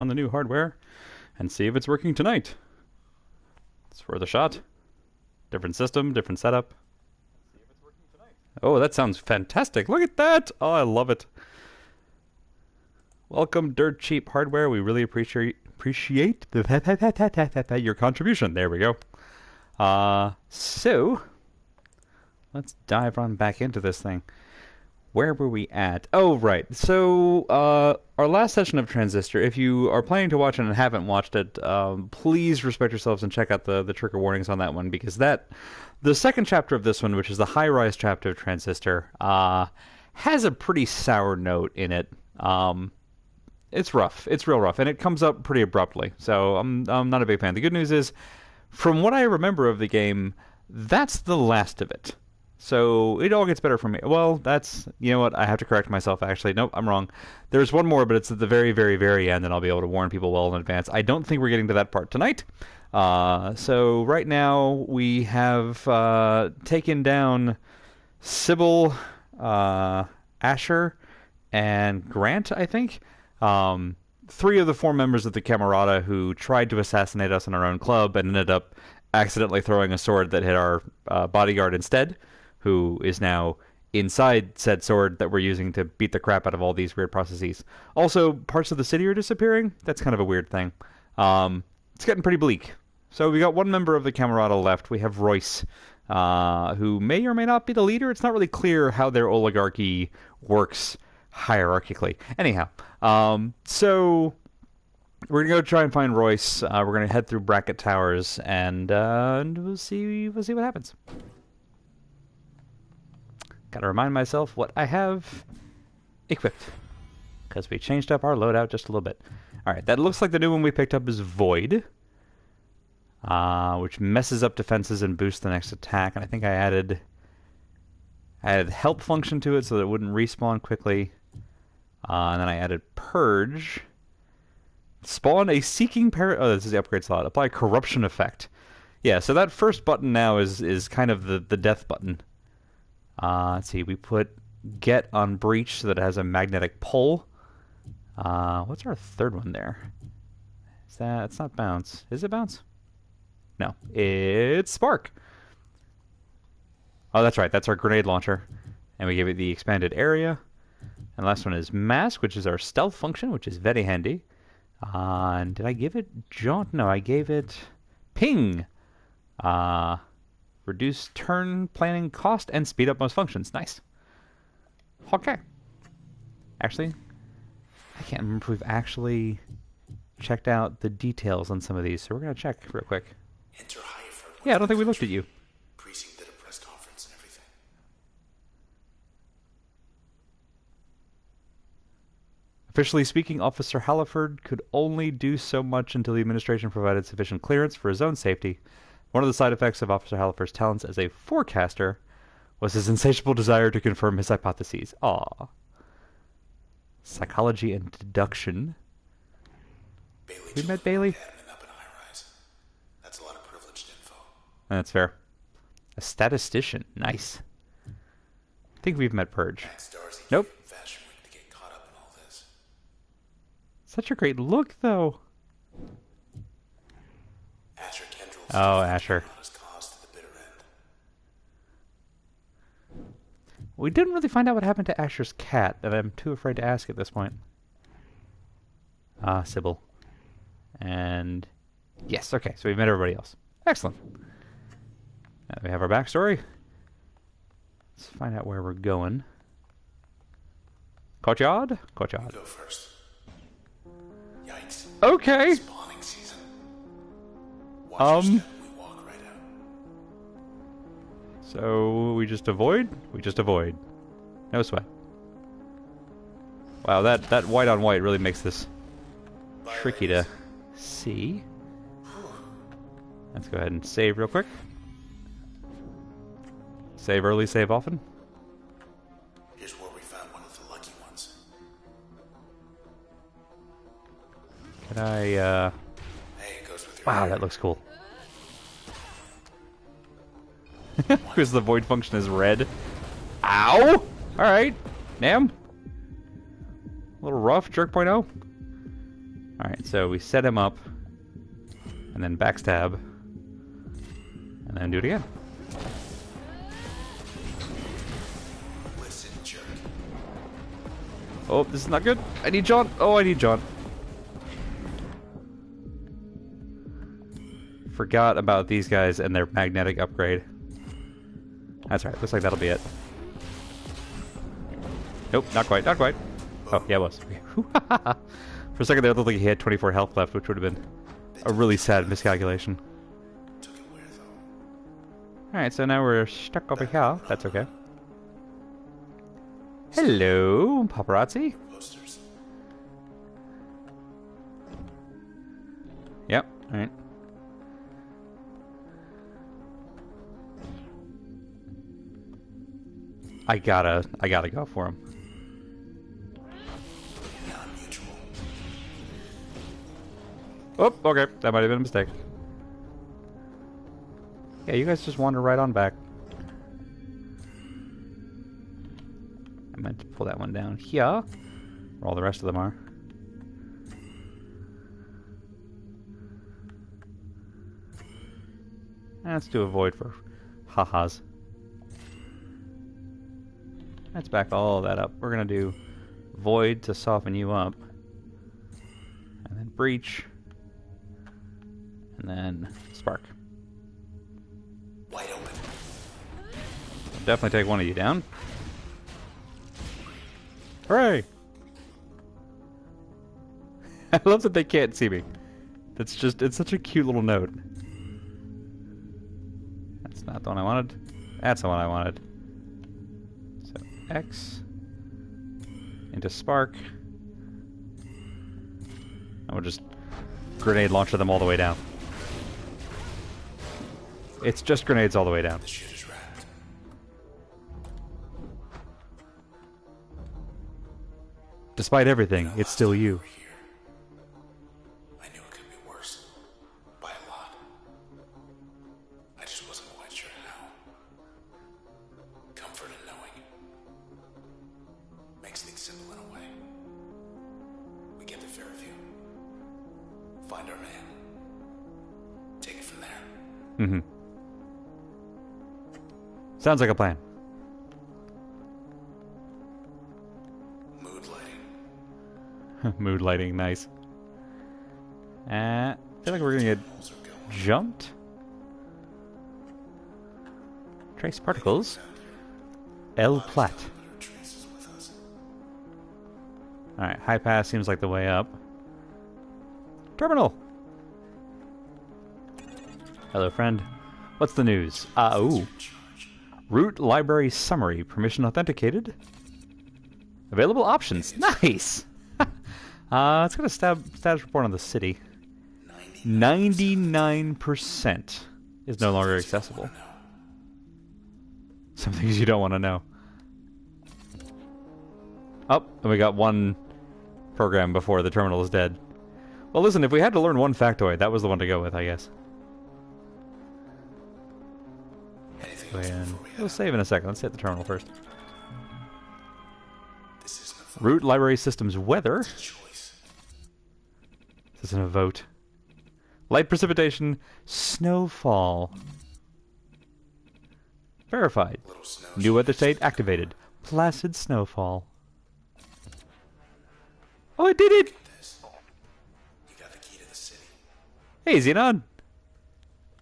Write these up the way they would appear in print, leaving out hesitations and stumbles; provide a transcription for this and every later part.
on the new hardware and see if it's working tonight. It's worth a shot. Different system, different setup. Oh, that sounds fantastic. Look at that. Oh, I love it. Welcome, Dirt Cheap Hardware. We really appreciate your contribution. There we go. So let's dive on back into this thing. Where were we at? Oh, right. So, our last session of Transistor, if you are planning to watch it and haven't watched it, please respect yourselves and check out the trigger warnings on that one, because the second chapter of this one, which is the high-rise chapter of Transistor, has a pretty sour note in it. It's rough. It's real rough, and it comes up pretty abruptly, so I'm not a big fan. The good news is, from what I remember of the game, that's the last of it. So it all gets better from me. Well, you know what, I have to correct myself, actually. Nope, I'm wrong. There's one more, but it's at the very, very, very end, and I'll be able to warn people well in advance. I don't think we're getting to that part tonight. So right now we have taken down Sybil, Asher, and Grant, I think. Three of the four members of the Camerata who tried to assassinate us in our own club and ended up accidentally throwing a sword that hit our bodyguard instead, who is now inside said sword that we're using to beat the crap out of all these weird processes. Also, parts of the city are disappearing. That's kind of a weird thing. It's getting pretty bleak. So we got one member of the Camerata left. We have Royce, who may or may not be the leader. It's not really clear how their oligarchy works hierarchically. Anyhow, so we're gonna go try and find Royce. We're gonna head through Bracket Towers, and we'll see what happens. Gotta remind myself what I have equipped, because we changed up our loadout just a little bit. All right, that looks like the new one we picked up is Void, which messes up defenses and boosts the next attack. And I think I added help function to it so that it wouldn't respawn quickly. And then I added Purge. Spawn a seeking oh, this is the upgrade slot. Apply corruption effect. Yeah, so that first button now is kind of the death button. Let's see, we put get on breach so that it has a magnetic pull. What's our third one there? It's not bounce. Is it bounce? No, it's spark. Oh, that's right. That's our grenade launcher. And we gave it the expanded area. And the last one is mask, which is our stealth function, which is very handy. And did I give it jaunt? No, I gave it ping. Reduce turn planning cost and speed up most functions. Nice. Okay. Actually, I can't remember if we've actually checked out the details on some of these, so we're going to check real quick. Yeah, I don't think we looked at you. Precinct did a press conference and everything. Officially speaking, Officer Halliford could only do so much until the administration provided sufficient clearance for his own safety. One of the side effects of Officer Halliford's talents as a forecaster was his insatiable desire to confirm his hypotheses. Aww. Psychology and deduction. We met Bailey? Up in high-rise. That's a lot of privileged info. That's fair. A statistician. Nice. I think we've met Purge. Nope. Fashion Week to get caught up in all this. Such a great look, though. Asher Kendrill's Oh, Asher. cause to the bitter end. We didn't really find out what happened to Asher's cat, and I'm too afraid to ask at this point. Sybil. And yes, okay, so we've met everybody else. Excellent. Now we have our backstory. Let's find out where we're going. Courtyard? Courtyard. Go first. Yikes. Okay. Spawning season. Watch your step, we walk right out. So we just avoid? We just avoid. No sweat. Wow, that white on white really makes this tricky to see. Let's go ahead and save real quick. Save early, save often. Here's where we found one of the lucky ones. Can I, Hey, it goes with your wow, hair. that looks cool. Because the void function is red. Ow! Alright. Nam. A little rough, jerk.0. Alright, so we set him up, and then backstab, and then do it again. Listen, jerk. Oh, this is not good. I need John. Oh, I need John. Forgot about these guys and their magnetic upgrade. That's right. Looks like that'll be it. Nope, not quite. Not quite. Oh, yeah, it was. Okay. For a second there, it looked like he had 24 health left, which would have been a really sad miscalculation. Alright, so now we're stuck over here. That's okay. Hello, paparazzi. Posters. Yep, alright. I gotta go for him. Non-mutual. Oh, okay. That might have been a mistake. Yeah, you guys just wander right on back. I meant to pull that one down here, where all the rest of them are. Let's do a void for ha-has. Let's back all that up. We're gonna do void to soften you up. And then breach. And then spark. Wide open. I'll definitely take one of you down. Hooray! I love that they can't see me. That's just, it's such a cute little note. That's not the one I wanted. That's the one I wanted. So, X into spark. And we'll just grenade launcher them all the way down. It's just grenades all the way down. The shit is wrapped. Despite everything, it's still you. Over here. I knew it could be worse. By a lot. I just wasn't quite sure how. Comfort in knowing. Makes things simple in a way. We get to Fairview. Find our man. Take it from there. Mm-hmm. Sounds like a plan. Mood lighting. Mood lighting, nice. I feel like we're gonna get Holes are going. jumped. Trace particles. L plat. Traces with us. Alright, high pass seems like the way up. Terminal! Hello, friend. What's the news? Oh. Root library summary. Permission authenticated. Available options. Nice! It's got a status report on the city. 99% is no longer accessible. Some things you don't want to know. Oh, and we got one program before the terminal is dead. Well, listen, if we had to learn one factoid, that was the one to go with, I guess. Anything else And before we head we'll out? save in a second. Let's hit the terminal first. This isn't a vote. Root library systems weather. It's a choice. This isn't a vote. Light precipitation. Snowfall. Verified. Little snow. New weather state activated. Placid snowfall. Oh, it did it! This. You got the key to the city. Hey, Xenon!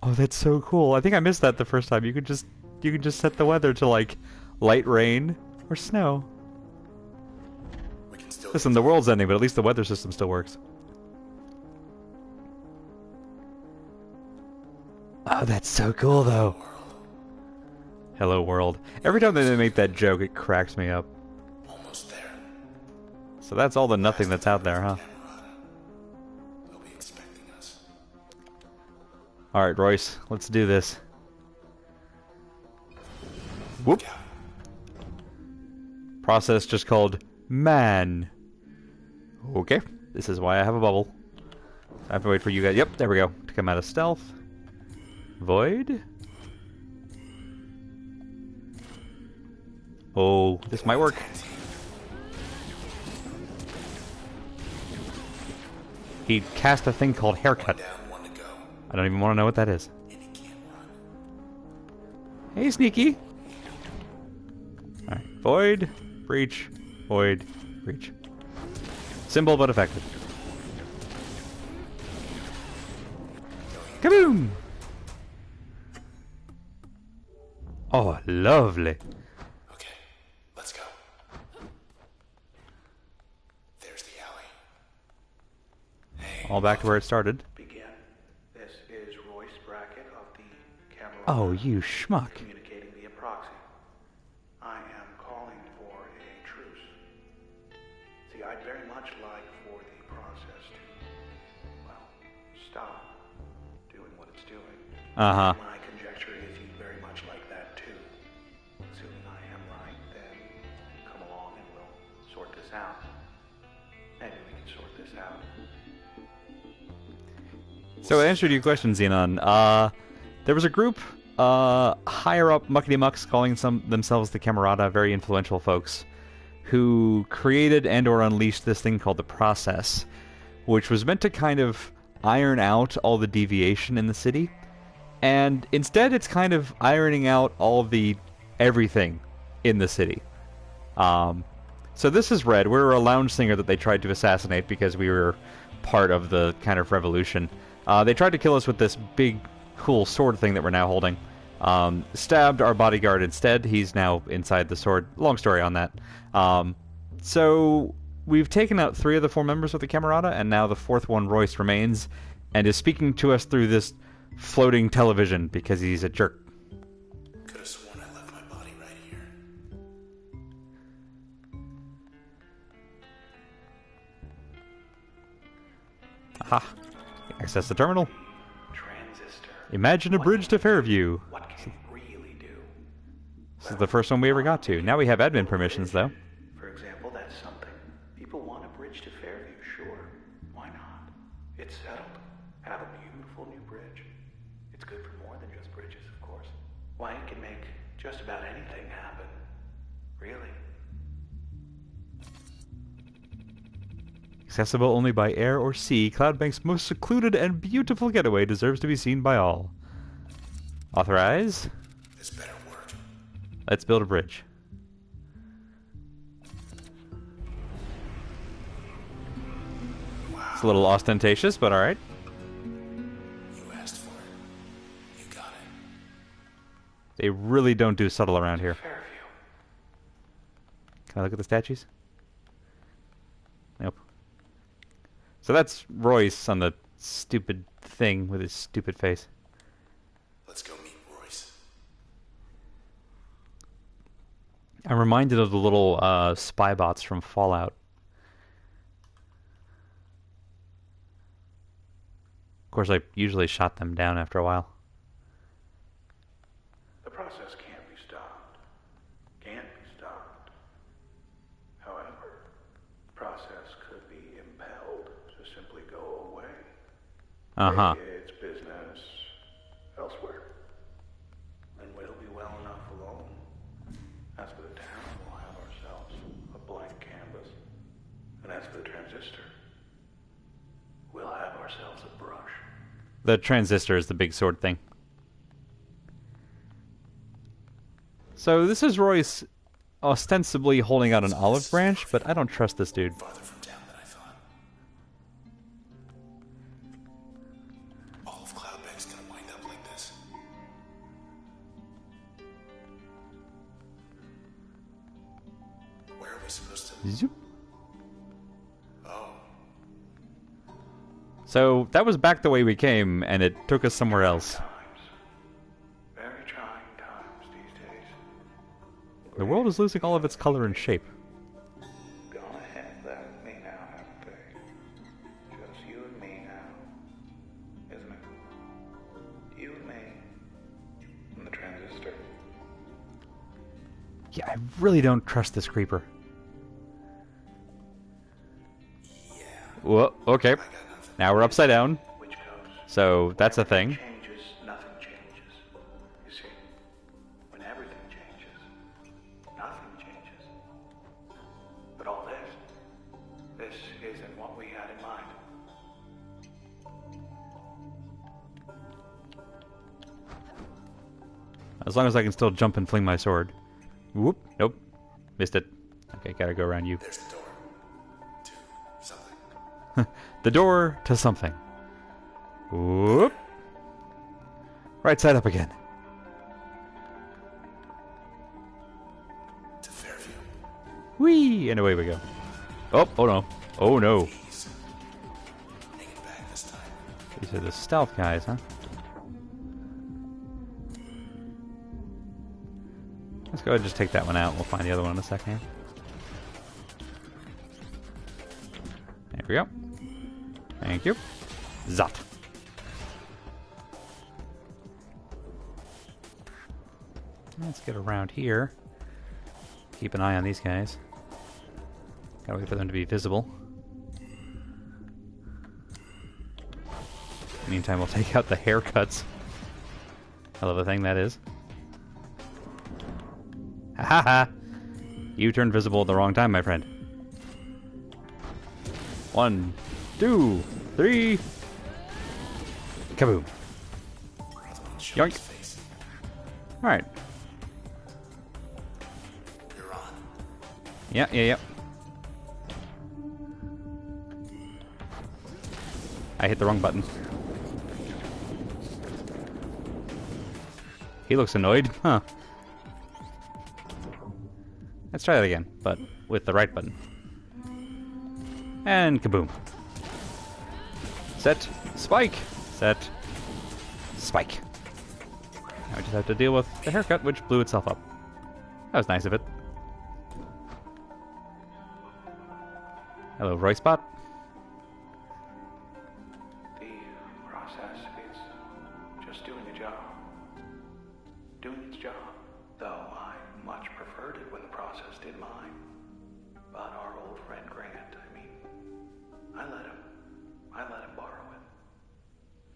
Oh, that's so cool. I think I missed that the first time. You can just set the weather to like light rain or snow. We can still Listen, the world's ending, but at least the weather system still works. Oh, that's so cool, though. Hello, world. Every time they make that joke, it cracks me up. almost there. So that's all the nothing that's out there, huh? They'll be expecting us. Alright, Royce, let's do this. Whoop. Yeah. Process just called man. Okay, this is why I have a bubble. I have to wait for you guys. Yep, there we go. To come out of stealth. Void. Oh, this might work. He cast a thing called One haircut. down, one to go. I don't even want to know what that is. And he can't run. Hey, Sneaky! Alright. Void, breach, void, breach. Simple but effective. Kaboom! Oh, lovely. Okay, let's go. There's the alley. Hey, All back to where it started. Begin. This is Royce Brackett of the camera. Oh, you schmuck. Communicating via proxy. I am calling for a truce. See, I'd very much like for the process to, well, stop doing what it's doing. Uh-huh. My conjecture is you'd very much like that too. Assuming I am right, then come along and we'll sort this out. Maybe we can sort this out. So, in answer to your question, Xenon, there was a group higher up muckety mucks calling themselves the Camerata, very influential folks, who created and or unleashed this thing called the Process, which was meant to kind of iron out all the deviation in the city. And instead, it's kind of ironing out all of the everything in the city. So this is Red. We're a lounge singer that they tried to assassinate because we were part of the kind of revolution. They tried to kill us with this big, cool sword thing that we're now holding. Stabbed our bodyguard instead. He's now inside the sword. Long story on that. So we've taken out 3 of the 4 members of the Camerata, and now the 4th one, Royce, remains and is speaking to us through this floating television because he's a jerk. could have sworn I left my body right here. Aha. Access the terminal. Transistor. Imagine a bridge to Fairview. What can it really do? This is the first one we ever got to. Now we have admin permissions, though. For example, that's something. People want a bridge to Fairview, sure. Why not? It's settled. Have a beautiful new bridge. It's good for more than just bridges, of course. Why, it can make just about anything happen. Really. Accessible only by air or sea, Cloudbank's most secluded and beautiful getaway deserves to be seen by all. Authorize. This better work. Let's build a bridge. Wow. It's a little ostentatious, but alright. You asked for it. You got it. They really don't do subtle around here. Fairview. Can I look at the statues? Nope. So that's Royce on the stupid thing with his stupid face. Let's go meet Royce. I'm reminded of the little spy bots from Fallout. Of course, I usually shot them down after a while. The process can't be stopped. Can't be stopped. However, the process could be impelled to simply go away. Uh-huh. Its business elsewhere. And we'll be well enough alone. As for the town, we'll have ourselves a blank canvas. And as for the transistor, we'll have ourselves a brush. The transistor is the big sword thing. So this is Royce ostensibly holding out an olive branch, but I don't trust this dude. Farther from town than I thought. All of Cloudbank's gonna wind up like this. Where are we supposed to? Zoop. Oh, So that was back the way we came, and it took us somewhere else. Times. Very trying times these days. The world is losing all of its color and shape. Gone ahead that with me now, haven't they? Just you and me now. Isn't it? You and me. And the transistor. Yeah, I really don't trust this creeper. yeah. Whoa, okay. I got nothing. Now we're upside down, Which goes. so that's a Everything thing. changes, nothing changes. You see, when everything changes, nothing changes. But all this isn't what we had in mind. As long as I can still jump and fling my sword. Whoop. Nope. Missed it. Okay, gotta go around you. There's the door to something. The door to something. Whoop. Right side up again. To Fairview. Whee! And away we go. Oh no. Oh no. Please. Make it back this time. These are the stealth guys, huh? Let's go ahead and just take that one out. We'll find the other one in a second. There we go. Thank you. Zot. Let's get around here. Keep an eye on these guys. Gotta wait for them to be visible. Meantime, we'll take out the haircuts. Hell of a thing that is. Ha ha ha! You turned visible at the wrong time, my friend. 1, 2, 3. Kaboom. Yoink. Alright. You're on. Yeah. I hit the wrong button. He looks annoyed. Huh. Let's try that again, but with the right button. And kaboom. Set. Spike. Set. Spike. Now we just have to deal with the haircut, which blew itself up. That was nice of it. Hello, Roy Spot. The process is just doing a job. Doing its job. Though I much preferred it when the process did mine. But our old friend Grant, I let him borrow it.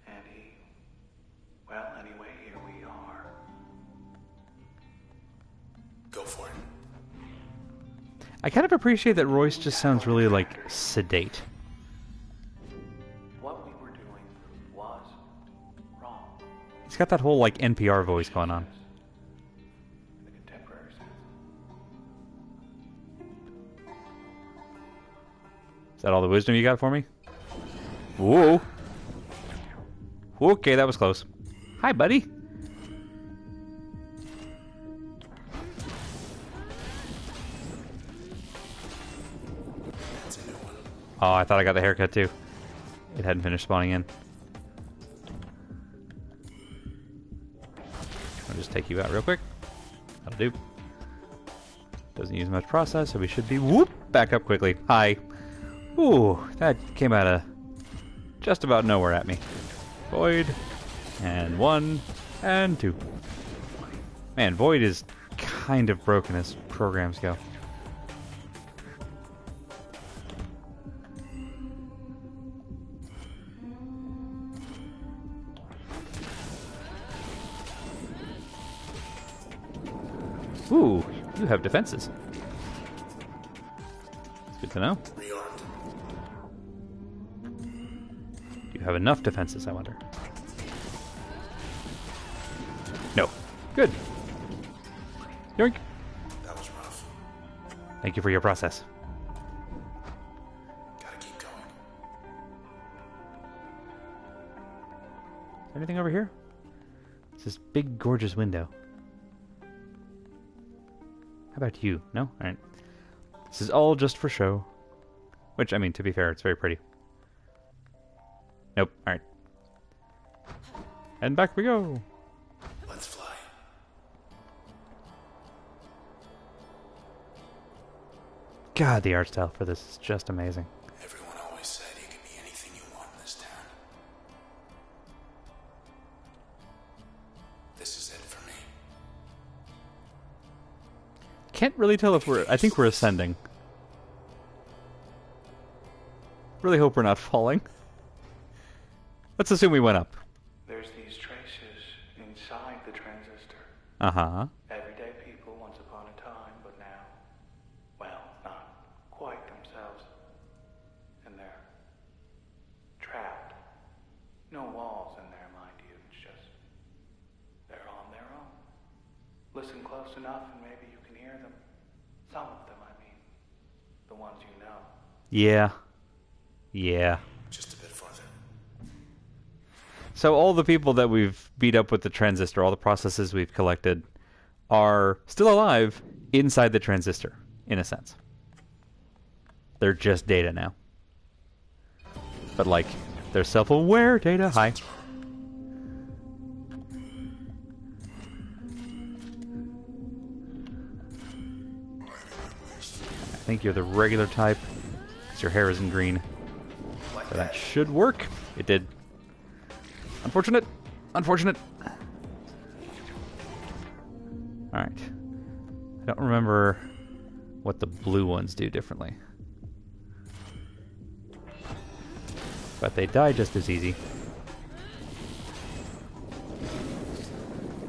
And well, anyway, here we are. Go for it. I kind of appreciate that Royce just sounds really, like, sedate. What we were doing was wrong. He's got that whole, like, NPR voice going on. In the contemporary sense. Is that all the wisdom you got for me? Whoa. Okay, that was close. Hi, buddy. That's a new one. Oh, I thought I got the haircut too. It hadn't finished spawning in. I'll just take you out real quick. That'll do. Doesn't use much process, so we should be back up quickly. Hi. Ooh, that came out of just about nowhere at me. Void. And 1. And 2. Man, Void is kind of broken as programs go. Ooh, you have defenses. It's good to know. Rearmed. Do you have enough defenses, I wonder? No. Good. Yoink. That was rough. Thank you for your process. Gotta keep going. Is there anything over here? It's this big, gorgeous window. How about you? No? Alright. This is all just for show. Which, I mean, to be fair, it's very pretty. Nope. Alright. And back we go. Let's fly. God, the art style for this is just amazing. Everyone always said you could be anything you want in this town. This is it for me. Can't really tell if I think we're ascending. Really hope we're not falling. Let's assume we went up. There's these traces inside the transistor. Uh-huh. Everyday people once upon a time, but now, well, not quite themselves. And they're trapped. No walls in there, mind you. It's just, they're on their own. enough and maybe you can hear them. Some of them, I mean. The ones you know. Yeah. Yeah. Just a bit farther. So all the people that we've beat up with the transistor, all the processes we've collected, are still alive inside the transistor, in a sense. They're just data now. But, like, they're self-aware data. Hi. I think you're the regular type, because your hair isn't green. So that should work. It did. Unfortunate. Unfortunate. Alright. I don't remember what the blue ones do differently. But they die just as easy.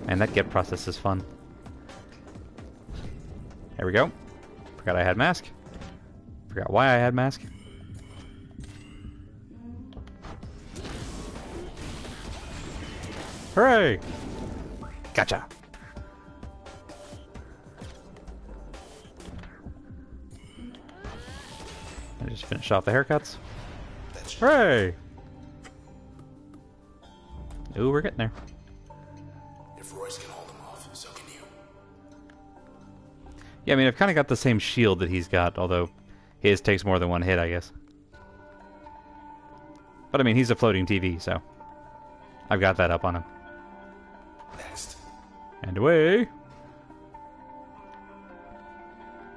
And that get process is fun. There we go. Forgot I had mask. Forgot why I had mask. Hooray! Gotcha! I just finished off the haircuts. Hooray! Ooh, we're getting there. If Royce can hold him off, so can you. Yeah, I mean, I've kind of got the same shield that he's got, although his takes more than one hit, I guess. But I mean, he's a floating TV, so I've got that up on him. Next. And away!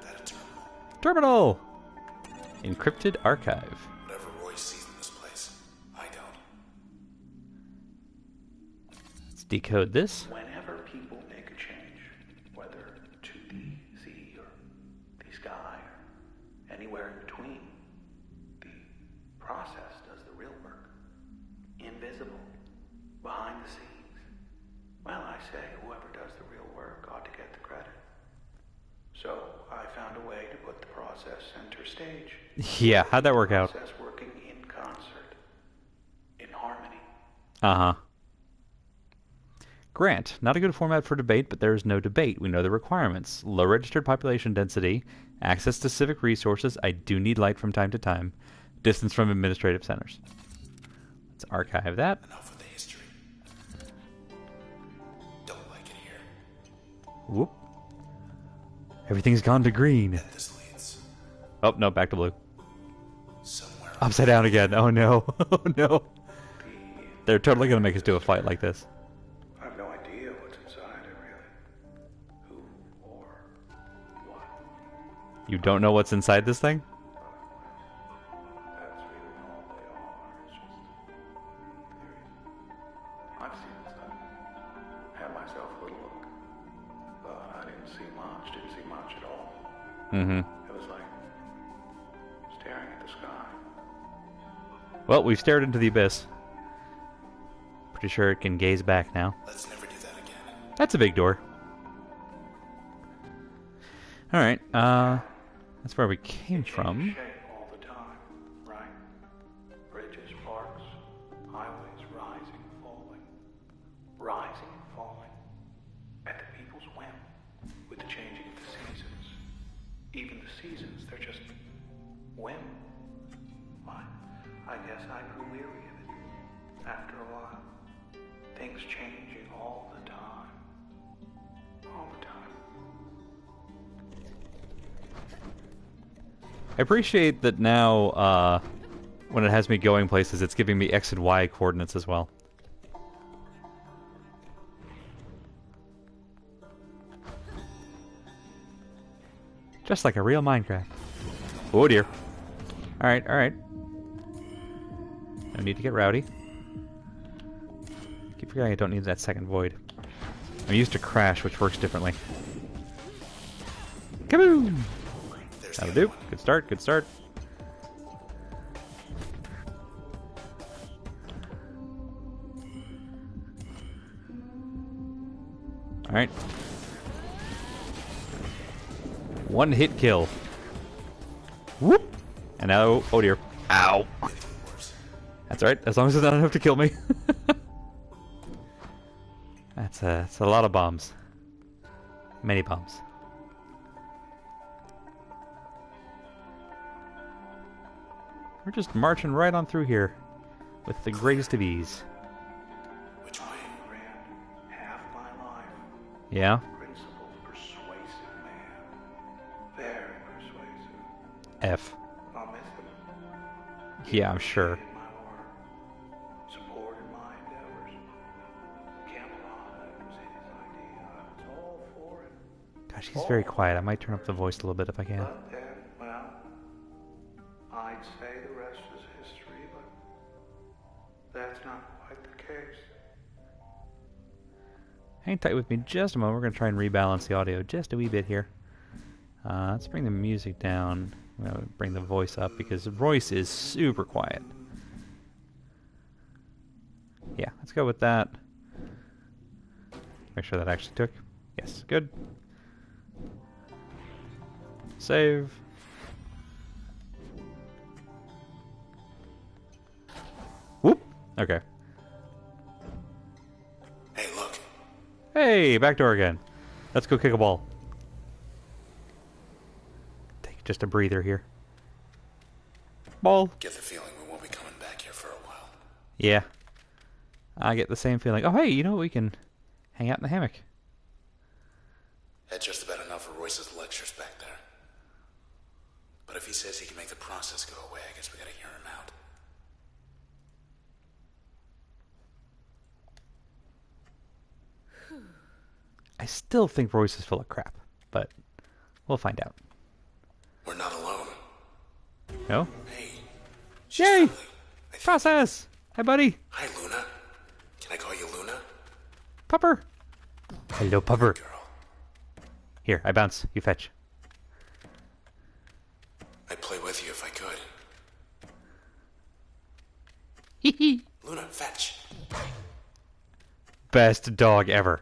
That a terminal. Terminal! Encrypted archive. Whatever Royce sees in this place, I don't. Let's decode this. Whenever people make a change, whether to the sea or the sky or anywhere in between, the process does the real work. Invisible, behind the scenes. Well, I say whoever does the real work ought to get the credit. So I found a way to put the process center stage. Yeah, how'd that work out? Process working in concert, in harmony. Uh-huh. Grant, not a good format for debate, but there is no debate. We know the requirements. Low registered population density, access to civic resources, I do need light from time to time, distance from administrative centers. Let's archive that. Enough with the history. Don't like it here. Whoop. Everything's gone to green. And this leads Oh, no, back to blue. somewhere. Upside down again. Oh, no. Oh, no. They're totally going to make us do a fight like this. I have no idea what's inside it, really. Who or what. You don't know what's inside this thing? That's really all they are. It's just theories. I've seen stuff. Had myself a little look. But I didn't see much. Didn't see much at all. Mm-hmm. It was like staring at the sky. Well, we've stared into the abyss. Pretty sure it can gaze back now. Let's never do that again. That's a big door. Alright, that's where we came from. Shape all the time, right? Bridges, parks, highways, rising, falling. Rising, falling. At the people's whim. With the changing of the seasons. Even the seasons, they're just whim. I guess I grew weary of it. After a while. Things changing all the time. All the time. I appreciate that now, when it has me going places, it's giving me X and Y coordinates as well. Just like a real Minecraft. Oh dear. Alright, alright. No need to get rowdy. Keep forgetting I don't need that second void. I'm used to Crash, which works differently. Kaboom! There's That'll the do. other one. Good start, good start. Alright. One hit kill. Whoop! And now, oh dear. Ow! Anything worse. That's alright, as long as it's not enough to kill me. That's a lot of bombs. Many bumps. We're just marching right on through here with the greatest of ease. Which way? Ran half my life. Yeah? Principled, persuasive man. Very persuasive. F. I'll miss him. Yeah, I'm sure. Appreciated my work. Supported my endeavors. Camelot, that was his idea. I was all for it. Gosh, he's very quiet. I might turn up the voice a little bit if I can. But then, well, I'd say the rest is history, but that's not quite the case. Hang tight with me just a moment. We're going to try and rebalance the audio just a wee bit here. Let's bring the music down. I'm going to bring the voice up because the voice is super quiet. Yeah, let's go with that. Make sure that actually took. Yes, good. Save. Whoop. Okay. Hey, look. Hey, back door again. Let's go kick a ball. Take just a breather here. Ball. Get the feeling we won't be coming back here for a while. Yeah. I get the same feeling. Oh, hey, you know what? We can hang out in the hammock. Had just about enough of Royce's lectures back there. But if he says he can make the process go away, I guess we gotta hear him out. I still think Royce is full of crap, but we'll find out. We're not alone. No? Hey. She's Yay! friendly, I think. Process! Hi, buddy. Hi, Luna. Can I call you Luna? Pupper. Hello, Pupper. Girl. Here, I bounce. You fetch. I'd play with you if I could. Hee hee. Luna, fetch. Best dog ever.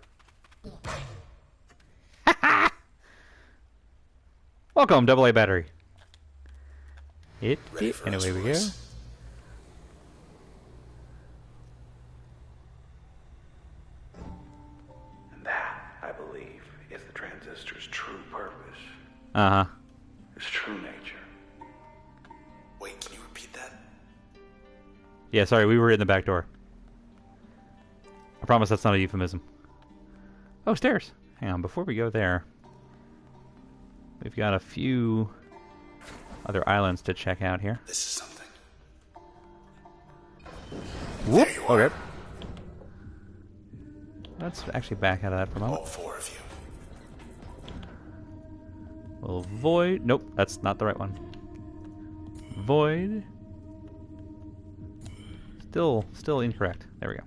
Welcome, AA battery. Ready for And us, away we go. Royce? And that, I believe, is the transistor's true purpose. Uh-huh. Its true nature. Wait, can you repeat that? Yeah, sorry, we were in the back door. I promise that's not a euphemism. Oh, stairs. Hang on, before we go there, we've got a few other islands to check out here. This is something. Whoop. There you are. Okay. Let's actually back out of that for a moment. All four of you. We'll void. Nope, that's not the right one. Void. Still incorrect. There we go.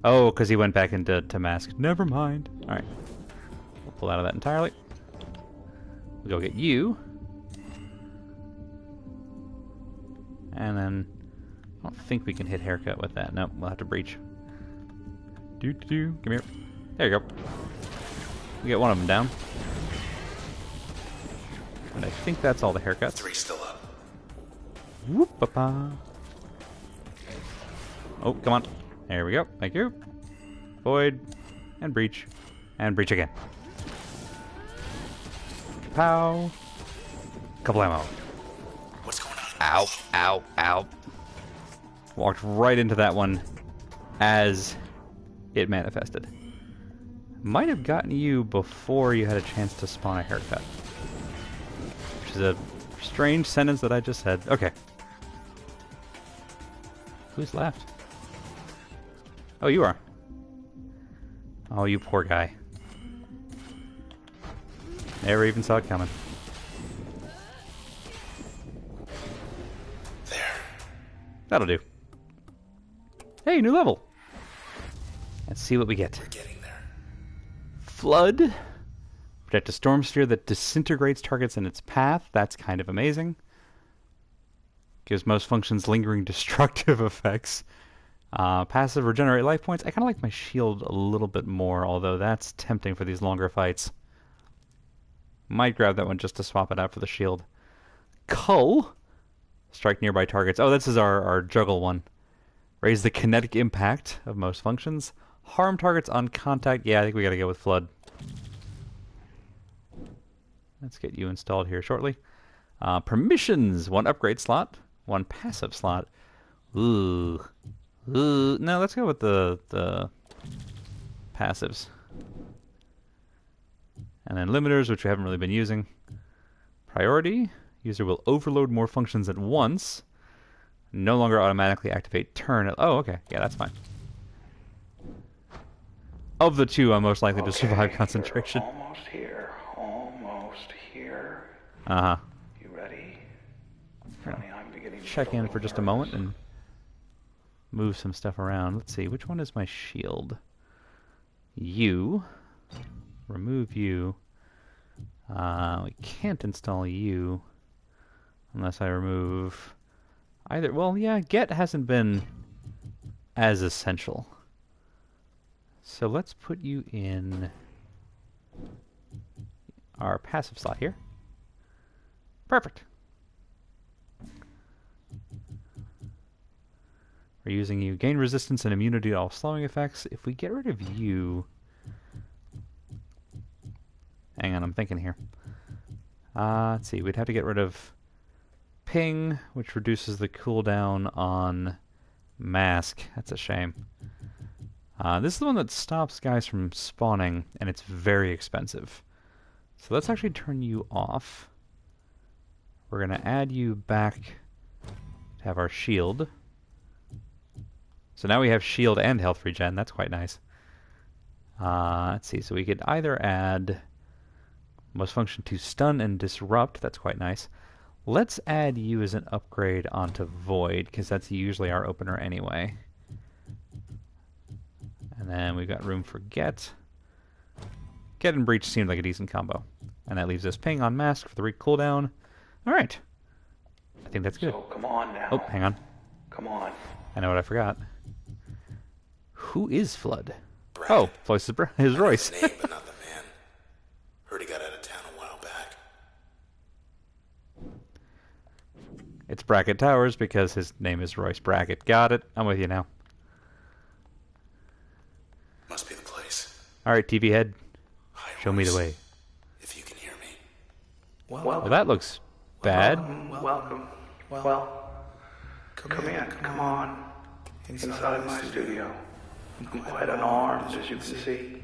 Oh, because he went back into mask. Never mind. All right. We'll pull out of that entirely. We'll go get you. And then I don't think we can hit haircut with that. Nope, we'll have to breach. Come here. There you go. We get one of them down. And I think that's all the haircuts. 3 still up. Whoop-a-pa. Oh, come on. There we go. Thank you. Void. And breach. And breach again. Pow. Couple ammo. What's going on? Ow. Ow. Ow. Walked right into that one as it manifested. Might have gotten you before you had a chance to spawn a haircut. Which is a strange sentence that I just said. Okay. Who's left? Oh, you are. Oh, you poor guy. Never even saw it coming. There. That'll do. Hey, new level. Let's see what we get. We're getting there. Flood. Project a storm sphere that disintegrates targets in its path. That's kind of amazing. Gives most functions lingering destructive effects. Passive regenerate life points. I kind of like my shield a little bit more, although that's tempting for these longer fights. Might grab that one just to swap it out for the shield. Cull. Strike nearby targets. Oh, this is our juggle one. Raise the kinetic impact of most functions. Harm targets on contact. Yeah, I think we gotta go with Flood. Let's get you installed here shortly. Permissions, 1 upgrade slot, 1 passive slot. Ooh. Ooh. No, let's go with the passives. And then limiters, which we haven't really been using. Priority, user will overload more functions at once. No longer automatically activate turn. Oh, okay. Yeah, that's fine. Of the two, I'm most likely to survive concentration. Almost here. Almost here. Uh-huh. You ready? Funny, I'm beginning to Check get a in little for just a nervous. moment and move some stuff around. Let's see, which one is my shield? You. Remove you. We can't install you unless I remove either. Well, yeah, get hasn't been as essential. So let's put you in our passive slot here. Perfect. We're using you. Gain resistance and immunity to all slowing effects. If we get rid of you... Hang on, I'm thinking here. Let's see, we'd have to get rid of ping, which reduces the cooldown on mask. That's a shame. This is the one that stops guys from spawning, and it's very expensive. So let's actually turn you off. We're going to add you back to have our shield. So now we have shield and health regen. That's quite nice. Let's see, so we could either add most function to stun and disrupt. That's quite nice. Let's add you as an upgrade onto void, because that's usually our opener anyway. And then we've got room for get. Get and breach seemed like a decent combo. And that leaves us ping on mask for the cooldown. Alright. I think that's good. So come on now. Oh, hang on. Come on. I know what I forgot. Who is Flood? Brad. Oh, voice is Royce. I know the name, but not the man. Heard he got out of town a while back. It's Bracket Towers because his name is Royce Brackett. Got it. I'm with you now. Must be the place. Alright, TV head. Hi, Show me the Royce. way. If you can hear me. Well, that looks bad. Welcome. Well, come in. Come on. Inside my studio. I'm quite unarmed, as you can see.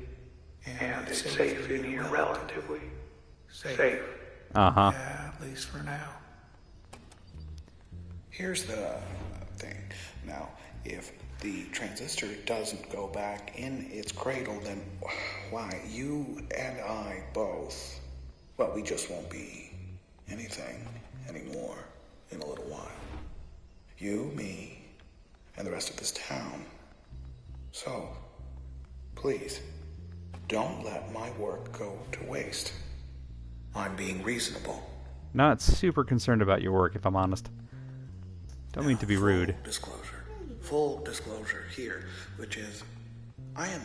And it's safe in here, relatively. Safe. Uh-huh. Yeah, at least for now. Here's the thing. Now, if the transistor doesn't go back in its cradle, then why, you and I both, well, we just won't be anything anymore in a little while. You, me, and the rest of this town. So, please, don't let my work go to waste. I'm being reasonable. Not super concerned about your work, if I'm honest. Don't mean to be rude. Full disclosure here, which is, I am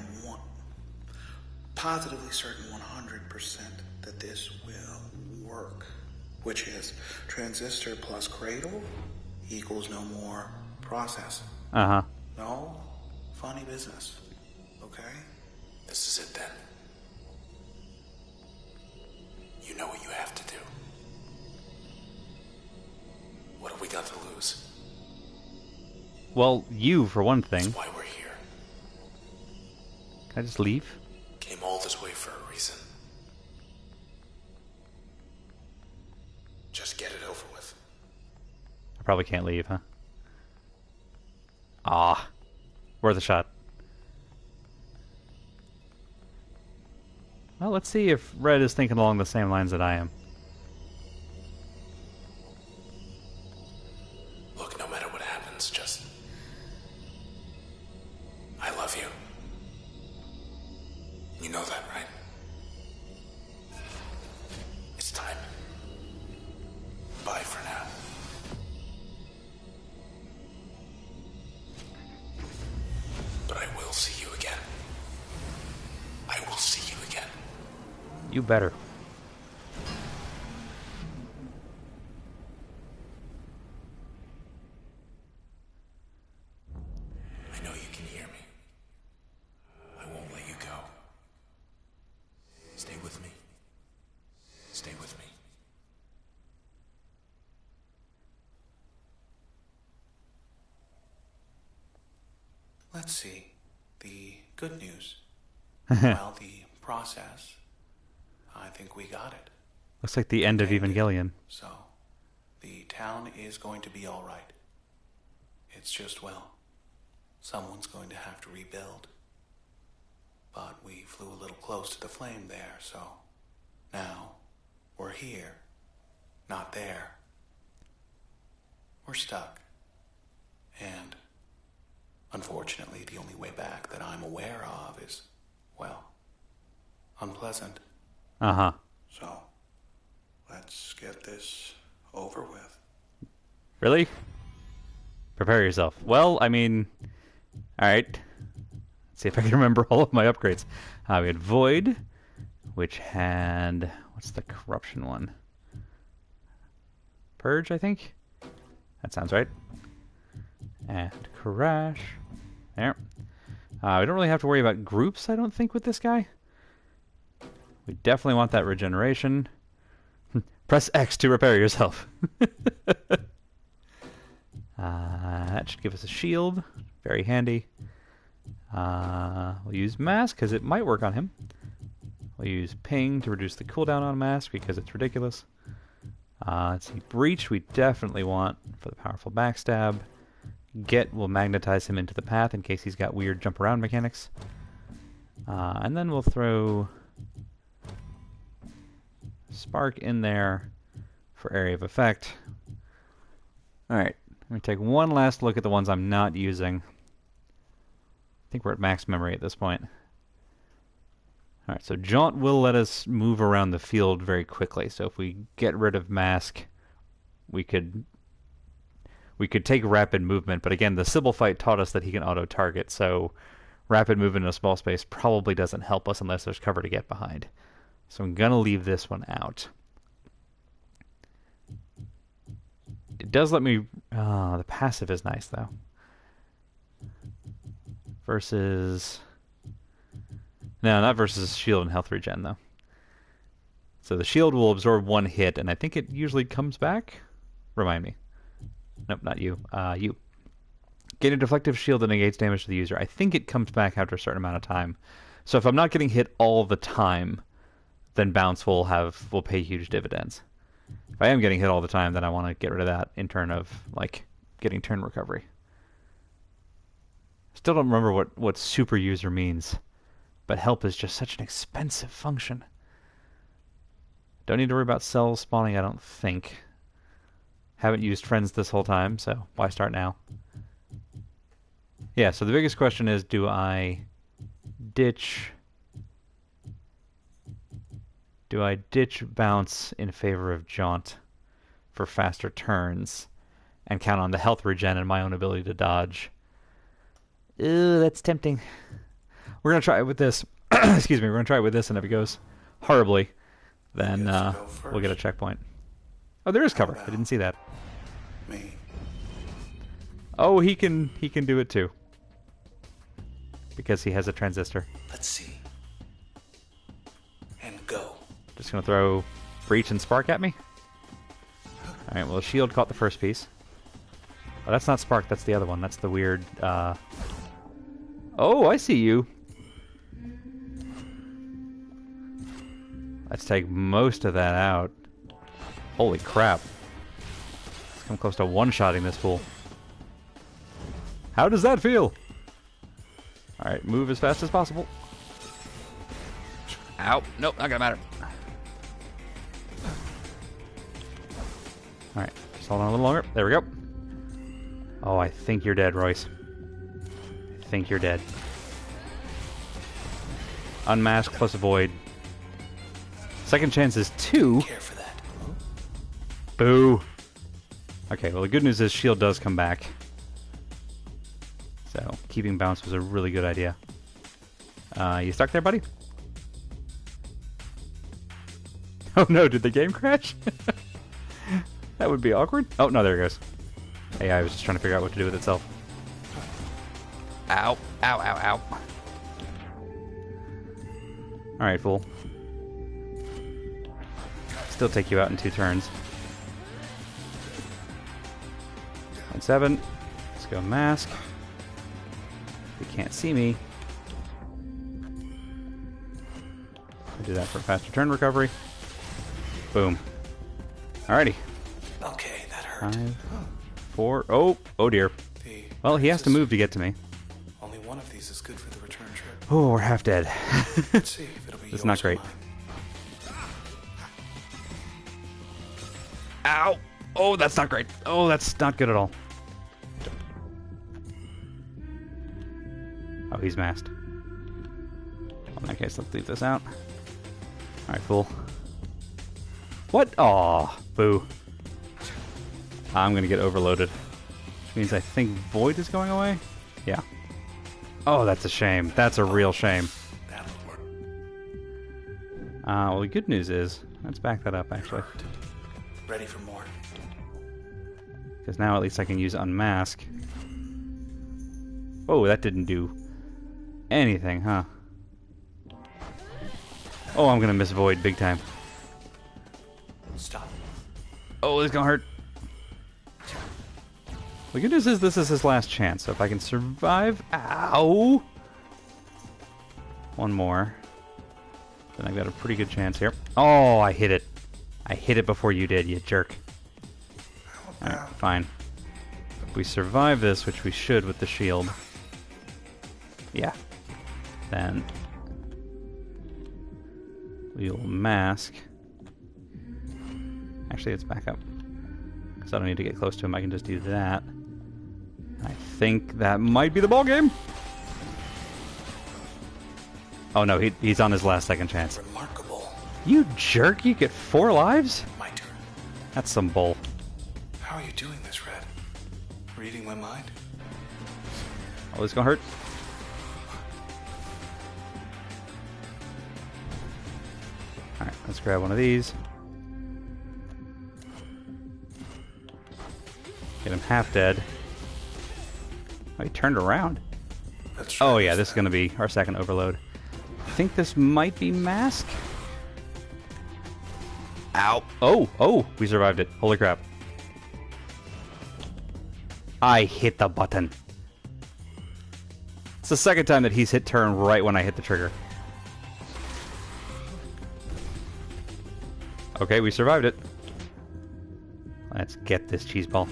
positively certain 100% that this will work. Which is, transistor plus cradle equals no more process. Uh-huh. No funny business. Okay? This is it then. You know what you have to do. What have we got to lose? Well, you, for one thing. That's why we're here. Can I just leave? Came all this way for a reason. Just get it over with. I probably can't leave, huh? Ah. Worth a shot. Well, let's see if Red is thinking along the same lines that I am. Look, no matter what happens, just... I love you. You know that, right? It's time. Bye for now. But I will see you again. I will see you again. You better. I know you can hear me. I won't let you go. Stay with me. Stay with me. let's see. The good news. Well, the process. I think we got it. Looks like the end of Contained it. Evangelion. So, the town is going to be all right. It's just, well, someone's going to have to rebuild. But we flew a little close to the flame there, so now we're here, not there. We're stuck. And unfortunately, the only way back that I'm aware of is, well, unpleasant. Uh-huh. So, let's get this over with. Really? Prepare yourself. Well, I mean, alright. Let's see if I can remember all of my upgrades. We had Void, which had... What's the corruption one? Purge, I think? That sounds right. And Crash. There. We don't really have to worry about groups, I don't think, with this guy. We definitely want that regeneration. Press X to repair yourself. That should give us a shield. Very handy. We'll use Mask because it might work on him. We'll use Ping to reduce the cooldown on Mask because it's ridiculous. Let's see. Breach we definitely want for the powerful backstab. Get will magnetize him into the path in case he's got weird jump around mechanics. And then we'll throw Spark in there for area of effect. Alright, let me take one last look at the ones I'm not using. I think we're at max memory at this point. Alright, so Jaunt will let us move around the field very quickly. So if we get rid of Mask, we could take rapid movement. But again, the Sybil fight taught us that he can auto-target, so rapid movement in a small space probably doesn't help us unless there's cover to get behind. So I'm going to leave this one out. It does let me... the passive is nice, though. Versus... No, not versus shield and health regen, though. So the shield will absorb one hit, and I think it usually comes back? Remind me. Nope, not you. You. Gain a deflective shield that negates damage to the user. I think it comes back after a certain amount of time. So if I'm not getting hit all the time, then bounce will pay huge dividends. If I am getting hit all the time, then I want to get rid of that in turn of, like, getting turn recovery. Still don't remember what super user means, but help is just such an expensive function. Don't need to worry about cells spawning, I don't think. Haven't used friends this whole time, so why start now? Yeah, so the biggest question is, do I ditch bounce in favor of jaunt for faster turns and count on the health regen and my own ability to dodge? Ew, that's tempting. We're going to try it with this. Excuse me, we're going to try it with this, and if it goes horribly, then we'll get a checkpoint. Oh, there is cover. I didn't see that. Me. Oh, he can do it too. Because he has a transistor. Let's see. And go. Just gonna throw Breach and Spark at me. Alright, well, Shield caught the first piece. Oh, that's not Spark, that's the other one. That's the weird, Oh, I see you. Let's take most of that out. Holy crap. Let's come close to one-shotting this fool. How does that feel? Alright, move as fast as possible. Ow. Nope, not gonna matter. Alright, just hold on a little longer. There we go. Oh, I think you're dead, Royce. I think you're dead. Unmask plus avoid. Second chance is 2. Care for that. Boo. Okay, well the good news is shield does come back. So, keeping bounce was a really good idea. You stuck there, buddy? Oh no, did the game crash? That would be awkward. Oh, no, there it goes. AI was just trying to figure out what to do with itself. Ow. Ow, ow, ow. Alright, fool. Still take you out in 2 turns. 1-7. Let's go mask. They can't see me. I'll do that for faster turn recovery. Boom. Alrighty. Okay, that hurt. 5, 4. Oh dear. The Well, he has to move to get to me. only one of these is good for the return trip. Oh, we're half dead. Let's see if it'll be It's yours not or great. mine. Ow! Oh, that's not great. Oh, that's not good at all. Oh, he's masked. Well, in that case, let's leave this out. Alright, fool. What? Aw, boo. I'm gonna get overloaded. Which means I think Void is going away? Yeah. Oh, that's a shame. That's a real shame. That'll work. Well, the good news is, let's back that up, actually. Ready for more. Because now at least I can use Unmask. Oh, that didn't do anything, huh? Oh, I'm gonna miss Void big time. Stop. Oh, this is gonna hurt. The good news is this is his last chance, so if I can survive... Ow! One more. Then I've got a pretty good chance here. Oh, I hit it. I hit it before you did, you jerk. Alright, fine. If we survive this, which we should with the shield... Yeah. Then... we'll mask. Actually, let's back up. Because I don't need to get close to him, I can just do that. I think that might be the ball game. Oh no, he's on his last second chance. Remarkable. You jerk, you get 4 lives? My turn. That's some bull. How are you doing this, Red? Reading my mind? Oh, this is gonna hurt. Alright, let's grab one of these. Get him half dead. Oh, he turned around. Let's try Oh yeah, this is gonna be our second overload. I think this might be Mask. Ow. Oh, we survived it. Holy crap. I hit the button. It's the second time that he's hit turn right when I hit the trigger. Okay, we survived it. Let's get this cheese ball.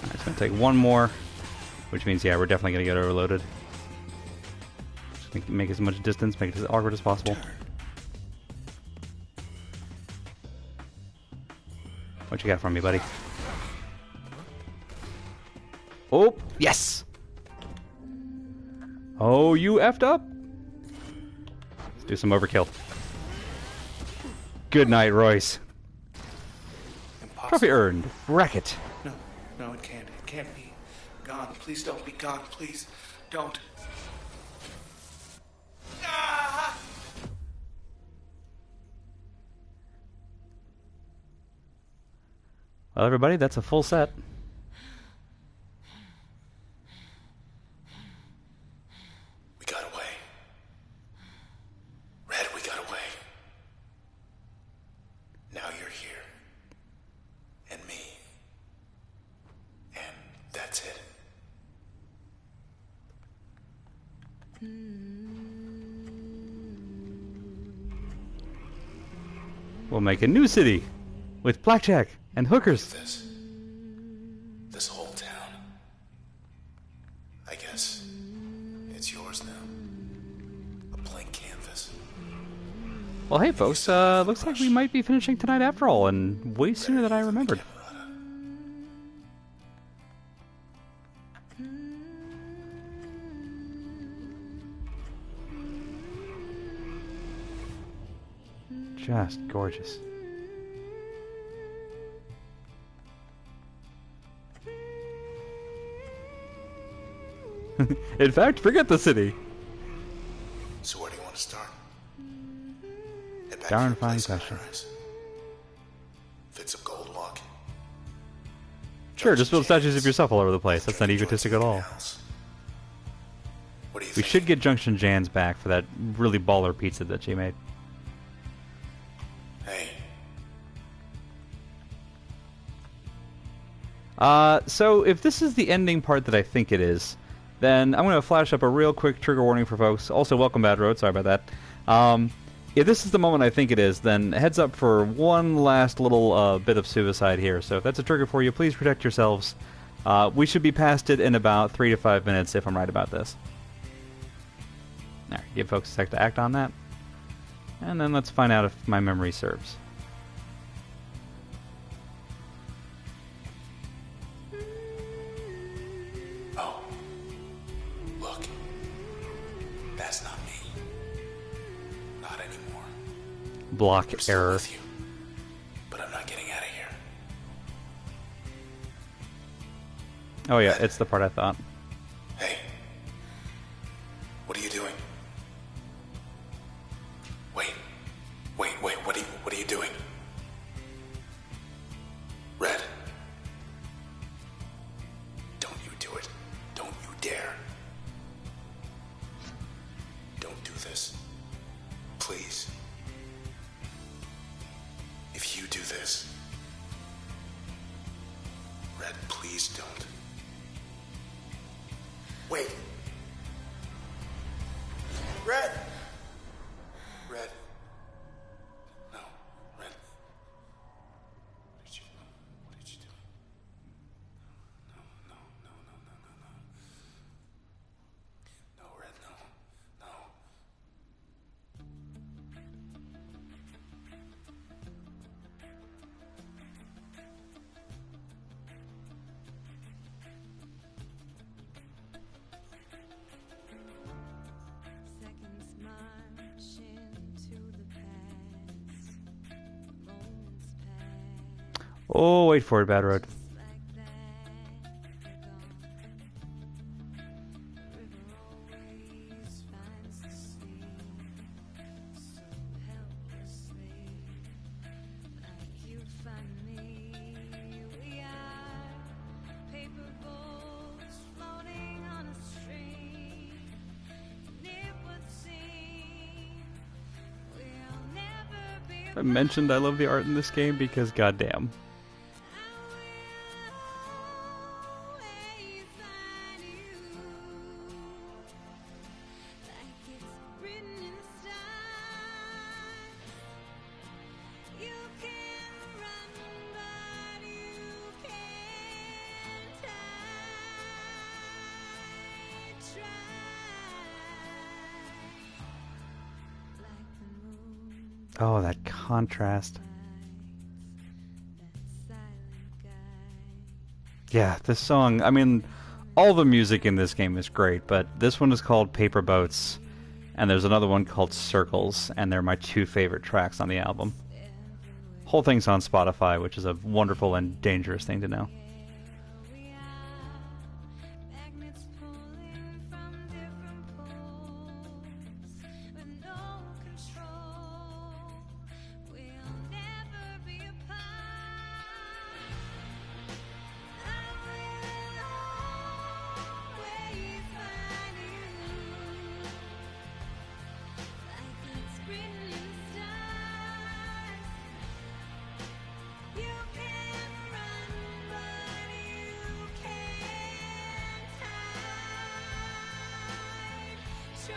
Alright, it's gonna take one more, which means, yeah, we're definitely gonna get overloaded. Just make as much distance, make it as awkward as possible. What you got from me, buddy? Oh, yes! Oh, you effed up! Let's do some overkill. Good night, Royce. Impossible. Trophy earned. Racket. No, no, it can't. It can't be. God, please don't be God. Please don't. Ah! Well, everybody, that's a full set. We got away. Red, we got away. Now you're here. And me. And that's it. We'll make a new city with blackjack and hookers. This whole town. I guess it's yours now. A blank canvas. Well, hey, folks, looks like we might be finishing tonight after all, and way sooner than I remembered. Just gorgeous. In fact, forget the city. So where do you want to start? Head back Darn to your fine place in question. Paradise. Fit some gold lock. Sure, just build statues of yourself all over the place. That's not egotistic at all. What do you We think? should get Junction Jan's back for that really baller pizza that she made. Hey, So if this is the ending part that I think it is, then I'm going to flash up a real quick trigger warning for folks. Also, welcome Bad Road. Sorry about that. If this is the moment I think it is, then heads up for one last little bit of suicide here. So if that's a trigger for you, please protect yourselves. We should be past it in about 3 to 5 minutes if I'm right about this. Alright, give folks a sec to act on that. And then let's find out if my memory serves. Oh, look. That's not me. Not anymore. Block I'm still error. with you, but I'm not getting out of here. Oh yeah, it's the part I thought. Hey. What are you doing? Wait, what are you doing? Red. Don't you do it. Don't you dare. Don't do this. Please. If you do this. Red, please don't. Wait. Red! Red. No, Red. What did you do? No. No, Red, no. Seconds march into the past. Moments pass Oh, wait for it, Bad Road. like that. They're gone. River always finds the sea so helplessly, like you find me. We are paper boats floating on a stream. It would seem we'll never be I mentioned I love the art in this game because goddamn. always find you, like it's written in the stars. You can run, but you can't hide. Try like the moon. Oh, that contrast. Yeah, this song, I mean, all the music in this game is great, but this one is called Paper Boats, and there's another one called Circles, and they're my two favorite tracks on the album. Whole thing's on Spotify, which is a wonderful and dangerous thing to know. Magnets pulling from different poles with no control. We'll never be apart. I will always find you, like it's written in the stars. You can run, but you can't hide. Try.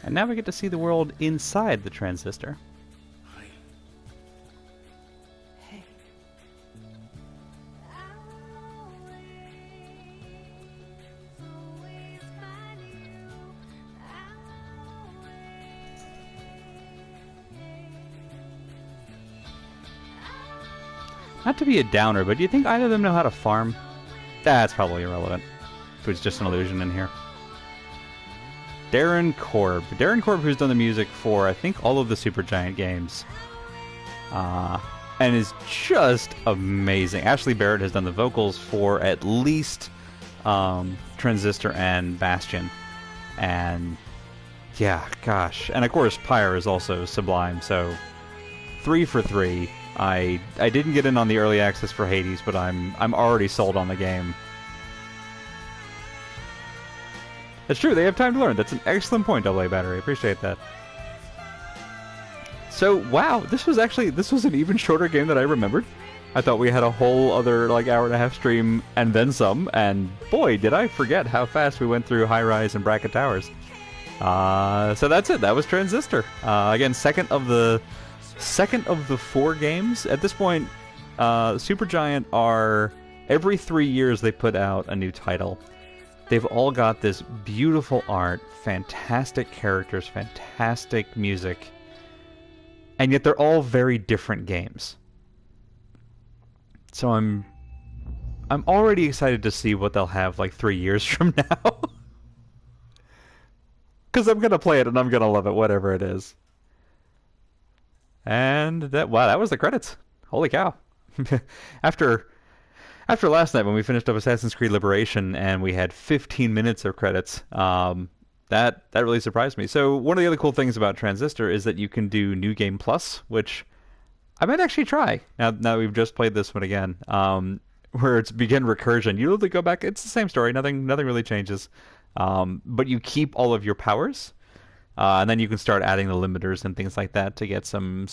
And now we get to see the world inside the Transistor. Hey. Always find you. Not to be a downer, but do you think either of them know how to farm? That's probably irrelevant. If it's just an illusion in here. Darren Korb. Darren Korb, who's done the music for, I think, all of the Supergiant games. And is just amazing. Ashley Barrett has done the vocals for at least Transistor and Bastion. And yeah, gosh. And of course, Pyre is also sublime, so 3 for 3. I didn't get in on the early access for Hades, but I'm already sold on the game. That's true, they have time to learn. That's an excellent point, AA Battery. Appreciate that. So wow, this was an even shorter game than I remembered. I thought we had a whole other like hour and a half stream and then some, and boy, did I forget how fast we went through High Rise and Bracket Towers. So that's it. That was Transistor. Again, second of the 4 games. At this point, Supergiant are every 3 years they put out a new title. They've all got this beautiful art, fantastic characters, fantastic music, and yet they're all very different games. So I'm already excited to see what they'll have like 3 years from now. Because I'm gonna play it and I'm gonna love it, whatever it is. And that was the credits. Holy cow! after after last night when we finished up Assassin's Creed Liberation and we had 15 minutes of credits, that really surprised me. So one of the other cool things about Transistor is that you can do New Game Plus, which I might actually try now that we've just played this one again. Where it's begin recursion. You literally go back. It's the same story. Nothing really changes. But you keep all of your powers, and then you can start adding the limiters and things like that to get some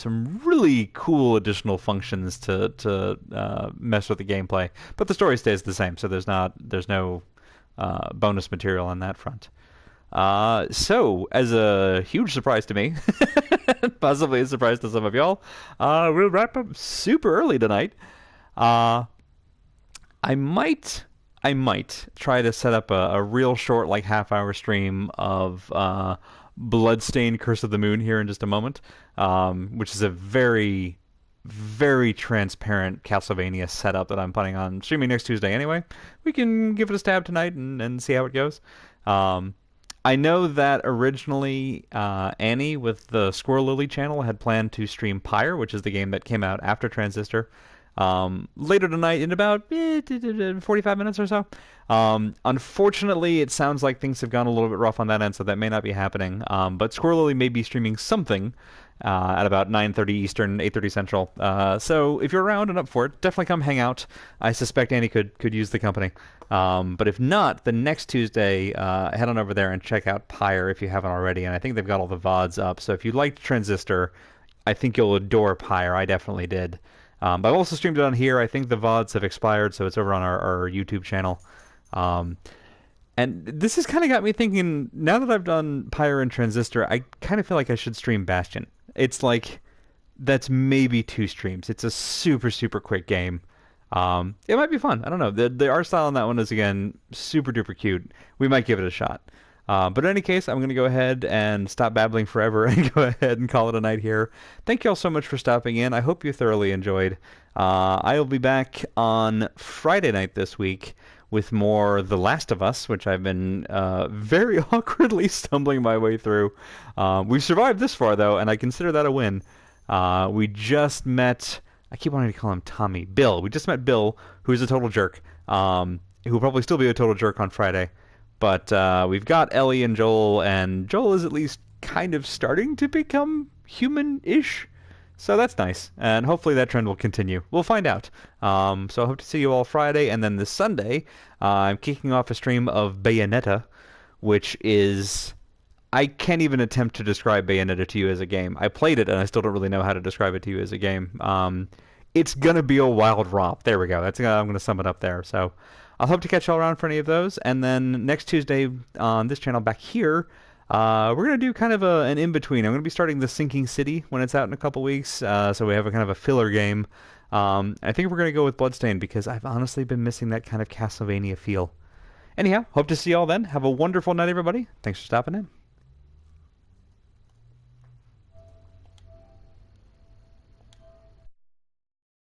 really cool additional functions to mess with the gameplay. But the story stays the same, so there's no bonus material on that front. So, as a huge surprise to me, possibly a surprise to some of y'all, we'll wrap up super early tonight. Uh, I might try to set up a real short, like half-hour stream of Bloodstained Curse of the Moon here in just a moment, which is a very, very transparent Castlevania setup that I'm planning on streaming next Tuesday anyway. We can give it a stab tonight and see how it goes. I know that originally Annie with the Squirrel Lily channel had planned to stream Pyre, which is the game that came out after Transistor. Later tonight in about 45 minutes or so. Unfortunately, it sounds like things have gone a little bit rough on that end, so that may not be happening. But Squirrel Lily may be streaming something at about 9:30 Eastern, 8:30 Central. So if you're around and up for it, definitely come hang out. I suspect Annie could use the company. But if not, the next Tuesday, head on over there and check out Pyre if you haven't already. And I think they've got all the VODs up. So if you liked Transistor, I think you'll adore Pyre. I definitely did. But I've also streamed it on here. I think the VODs have expired, so it's over on our YouTube channel. And this has kind of got me thinking, now that I've done Pyre and Transistor, I kind of feel like I should stream Bastion. It's like, that's maybe 2 streams. It's a super, super quick game. It might be fun. I don't know. The art style on that one is, again, super duper cute. We might give it a shot. But in any case, I'm going to go ahead and stop babbling forever and go ahead and call it a night here. Thank you all so much for stopping in. I hope you thoroughly enjoyed. I'll be back on Friday night this week with more The Last of Us, which I've been very awkwardly stumbling my way through. We've survived this far, though, and I consider that a win. We just met... I keep wanting to call him Tommy. Bill. We just met Bill, who's a total jerk. Who will probably still be a total jerk on Friday. But we've got Ellie and Joel is at least kind of starting to become human-ish. So that's nice, and hopefully that trend will continue. We'll find out. So I hope to see you all Friday, and then this Sunday, I'm kicking off a stream of Bayonetta, which is... I can't even attempt to describe Bayonetta to you as a game. I played it, and I still don't really know how to describe it to you as a game. It's gonna be a wild romp. There we go. I'm gonna sum it up there. So I'll hope to catch y'all around for any of those. And then next Tuesday on this channel back here, we're going to do kind of an in-between. I'm going to be starting The Sinking City when it's out in a couple weeks. So we have a kind of a filler game. I think we're going to go with Bloodstained because I've honestly been missing that kind of Castlevania feel. Anyhow, hope to see y'all then. Have a wonderful night, everybody. Thanks for stopping in.